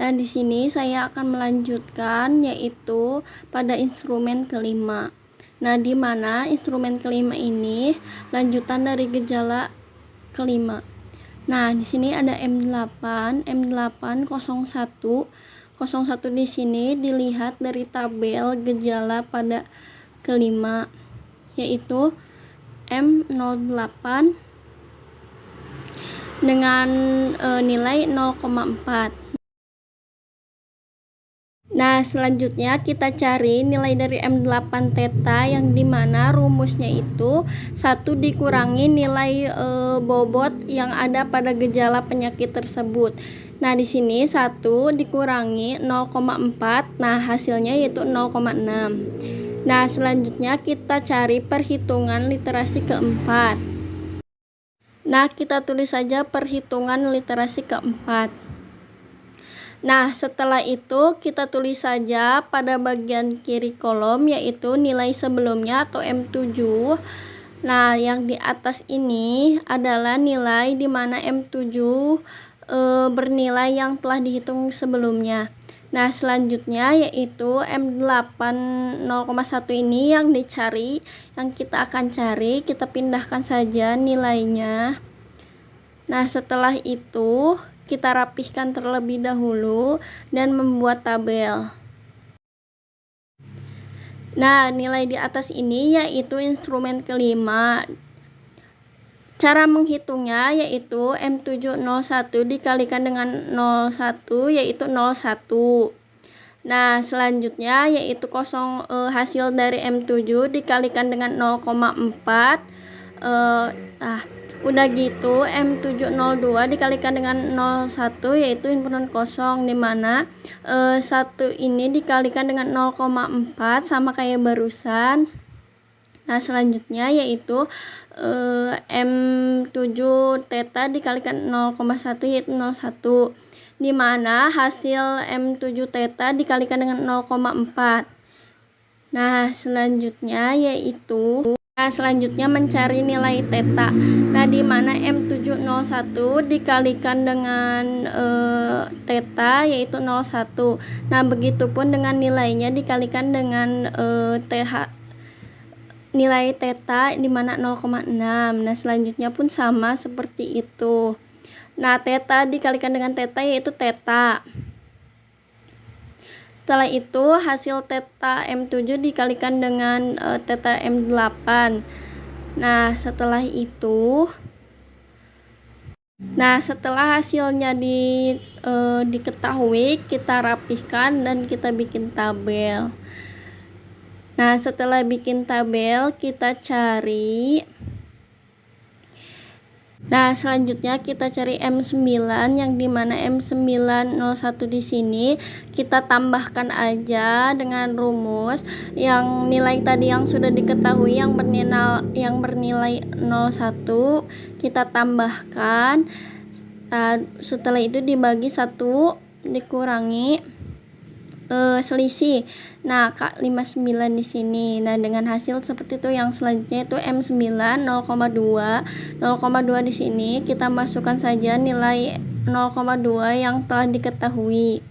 Dan di sini saya akan melanjutkan yaitu pada instrumen kelima. Nah, di mana instrumen kelima ini lanjutan dari gejala kelima. Nah, di sini ada M8, M8 01. 01 di sini dilihat dari tabel gejala pada kelima, yaitu M08 dengan nilai 0,4. Nah, selanjutnya kita cari nilai dari M8 theta yang dimana rumusnya itu 1 dikurangi nilai bobot yang ada pada gejala penyakit tersebut. Nah, di sini 1 dikurangi 0,4, nah hasilnya yaitu 0,6. Nah, selanjutnya kita cari perhitungan literasi keempat. Nah, kita tulis saja perhitungan literasi keempat. Nah, setelah itu kita tulis saja pada bagian kiri kolom yaitu nilai sebelumnya atau M7. Nah, yang di atas ini adalah nilai di mana M7 bernilai yang telah dihitung sebelumnya. Nah, selanjutnya yaitu M8 0,1 ini yang dicari, yang kita akan cari, kita pindahkan saja nilainya. Nah, setelah itu kita rapihkan terlebih dahulu dan membuat tabel. Nah, nilai di atas ini yaitu instrumen kelima. Cara menghitungnya yaitu M701 dikalikan dengan 01 yaitu 01. Nah, selanjutnya yaitu hasil dari M7 dikalikan dengan 0,4. Udah gitu M702 dikalikan dengan 01 yaitu himpunan kosong, dimana 1 ini dikalikan dengan 0,4 sama kayak barusan. Nah, selanjutnya yaitu M7 theta dikalikan 0,1 yaitu 01, dimana hasil M7 theta dikalikan dengan 0,4. Nah, selanjutnya mencari nilai theta. Nah, di mana M701 dikalikan dengan theta yaitu 01. Nah, begitupun dengan nilainya dikalikan dengan nilai theta di mana 0,6. Nah, selanjutnya pun sama seperti itu. Nah, theta dikalikan dengan theta yaitu theta. Setelah itu hasil theta M7 dikalikan dengan theta M8. Nah, setelah hasilnya diketahui, kita rapihkan dan kita bikin tabel. Nah, setelah bikin tabel kita cari. Nah, selanjutnya kita cari M9 yang dimana M901 di sini kita tambahkan aja dengan rumus yang nilai tadi yang sudah diketahui yang bernilai 01 kita tambahkan. Setelah itu dibagi 1 dikurangi selisih. Nah, 59 di sini. Nah, dengan hasil seperti itu, yang selanjutnya itu M9 0,2. 0,2 di sini kita masukkan saja nilai 0,2 yang telah diketahui.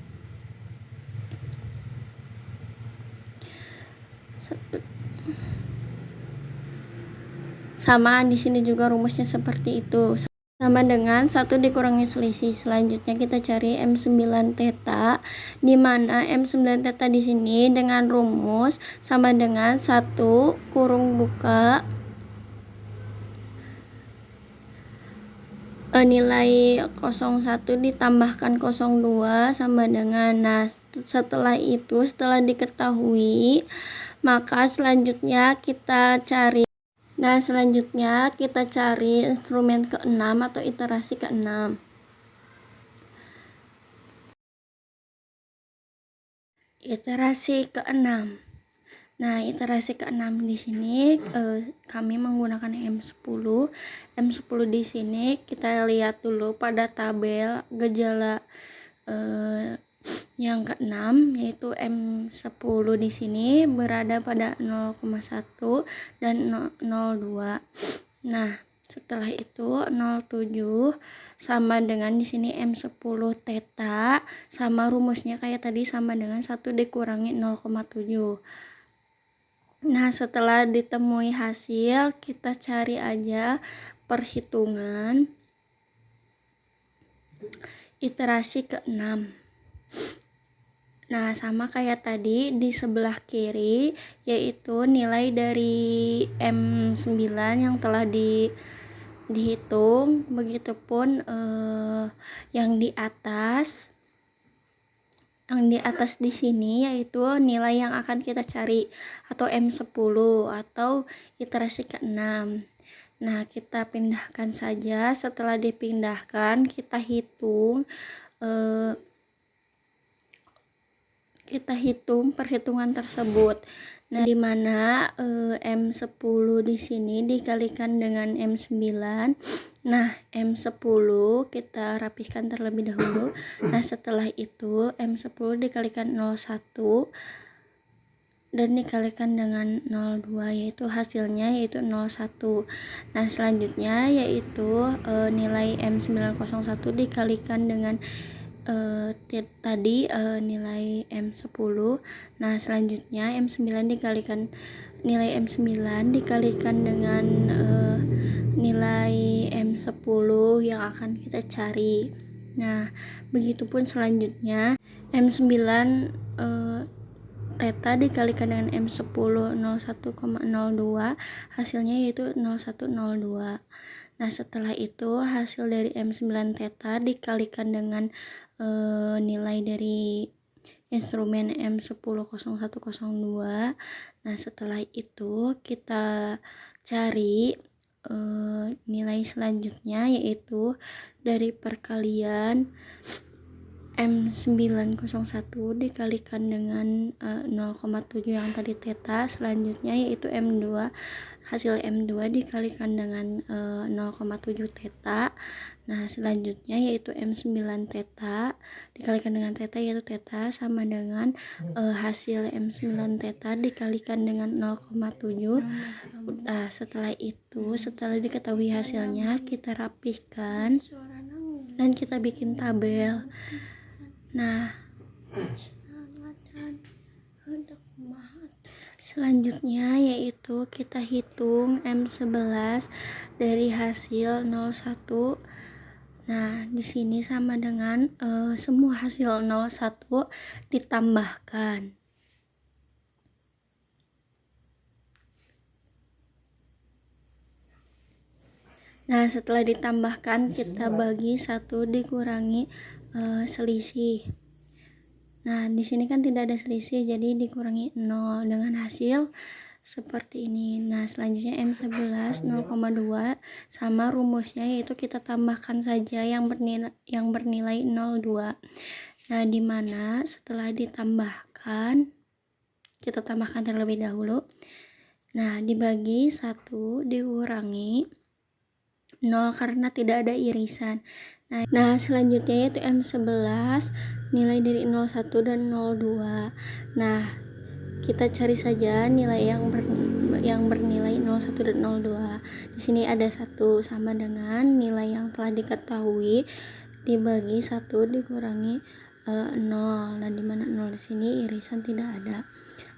Sama di sini juga rumusnya seperti itu. Sama dengan 1 dikurangi selisih. Selanjutnya kita cari M9 theta, di mana M9 theta di sini dengan rumus sama dengan 1 kurung buka nilai 01 ditambahkan 02 sama dengan. Nah, setelah diketahui, maka selanjutnya kita cari. Nah, selanjutnya kita cari instrumen ke-6 atau iterasi ke-6. Iterasi ke-6. Nah, iterasi ke-6 di sini kami menggunakan M10. M10 di sini kita lihat dulu pada tabel gejala yang ke-6 yaitu M10 di sini berada pada 0,1 dan 0,2. Nah, Setelah itu 0,7 sama dengan di sini M10 theta, sama rumusnya kayak tadi sama dengan 1 dikurangi 0,7. Nah, setelah ditemui hasil, kita cari aja perhitungan iterasi ke-6. Nah, sama kayak tadi di sebelah kiri, yaitu nilai dari M9 yang telah dihitung. Begitupun yang di atas. Yang di atas di sini yaitu nilai yang akan kita cari, atau M10 atau iterasi ke-6. Nah, kita pindahkan saja. Setelah dipindahkan, kita hitung perhitungan tersebut. Nah, dimana M10 di sini dikalikan dengan M9. Nah, M10 kita rapihkan terlebih dahulu. Nah, setelah itu M10 dikalikan 01 dan dikalikan dengan 02, yaitu hasilnya yaitu 01. Nah, selanjutnya yaitu nilai M901 dikalikan dengan tadi nilai M10. Nah, selanjutnya nilai M9 dikalikan dengan nilai M10 yang akan kita cari. Nah, begitupun selanjutnya M9 theta dikalikan dengan M10 01,02, hasilnya yaitu 0102. Nah, setelah itu hasil dari M9 theta dikalikan dengan nilai dari instrumen M100102. Nah, setelah itu kita cari nilai selanjutnya, yaitu dari perkalian M901 dikalikan dengan 0,7 yang tadi theta. Selanjutnya yaitu M2, hasil M2 dikalikan dengan 0,7 theta. Nah, selanjutnya yaitu M9 theta dikalikan dengan theta, yaitu theta sama dengan hasil M9 theta dikalikan dengan 0,7. Nah, setelah itu, setelah diketahui hasilnya, kita rapihkan dan kita bikin tabel. Nah, selanjutnya yaitu kita hitung M11 dari hasil 01. Nah, di sini sama dengan semua hasil 01 ditambahkan. Nah, setelah ditambahkan, kita bagi 1 dikurangi selisih. Nah, di sini kan tidak ada selisih, jadi dikurangi 0 dengan hasil seperti ini. Nah, selanjutnya M11 0,2 sama rumusnya yaitu kita tambahkan saja yang bernilai 0,2. Nah, dimana setelah ditambahkan, kita tambahkan terlebih dahulu. Nah, dibagi 1 dikurangi 0 karena tidak ada irisan. Nah, selanjutnya yaitu M11 nilai dari 01 dan 02. Nah, kita cari saja nilai yang bernilai 01 dan 02. Di sini ada 1 sama dengan nilai yang telah diketahui dibagi 1 dikurangi 0. Nah, dimana 0 di sini irisan tidak ada.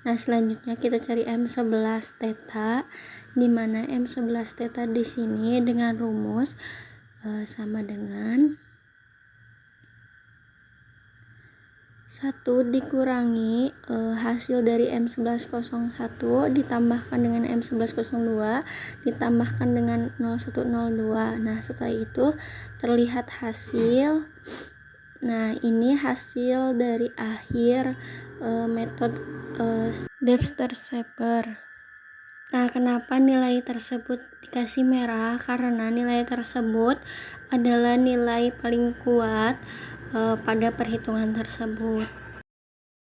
Nah, selanjutnya kita cari M11 theta, dimana M11 theta di sini dengan rumus sama dengan 1 dikurangi hasil dari M1101 ditambahkan dengan M1102 ditambahkan dengan 0102. Nah, setelah itu terlihat hasil. Nah, ini hasil dari akhir metode Debster-Shepard. Nah, kenapa nilai tersebut dikasih merah? Karena nilai tersebut adalah nilai paling kuat pada perhitungan tersebut.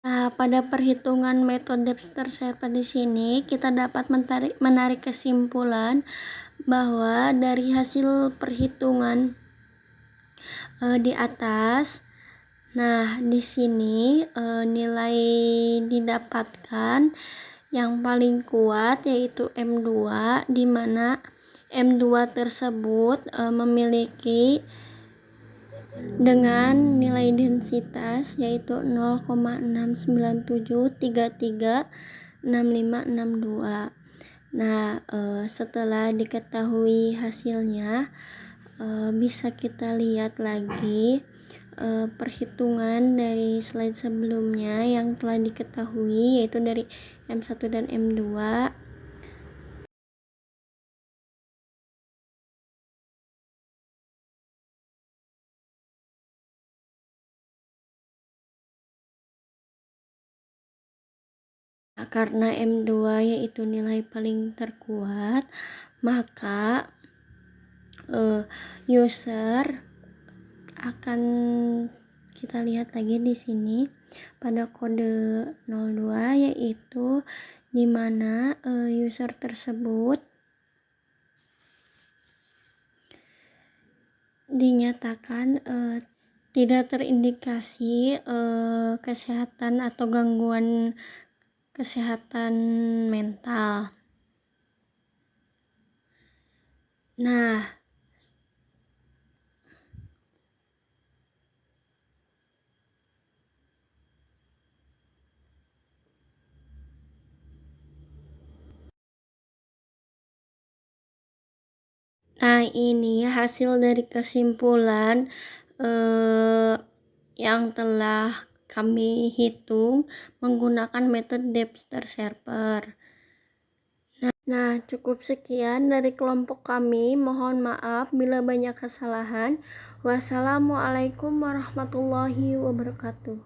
Nah, pada perhitungan metode Debster-Shepard di sini kita dapat menarik kesimpulan bahwa dari hasil perhitungan di atas, nah di sini nilai didapatkan yang paling kuat yaitu M2, di mana M2 tersebut memiliki dengan nilai densitas yaitu 0,697336562. Nah, setelah diketahui hasilnya, bisa kita lihat lagi perhitungan dari slide sebelumnya yang telah diketahui, yaitu dari M1 dan M2. Karena M2 yaitu nilai paling terkuat, maka user akan kita lihat lagi di sini pada kode 02, yaitu dimana user tersebut dinyatakan tidak terindikasi kesehatan atau gangguan kesehatan mental. Nah, ini hasil dari kesimpulan yang telah kami hitung menggunakan metode Debster Server. Nah, cukup sekian dari kelompok kami. Mohon maaf bila banyak kesalahan. Wassalamualaikum warahmatullahi wabarakatuh.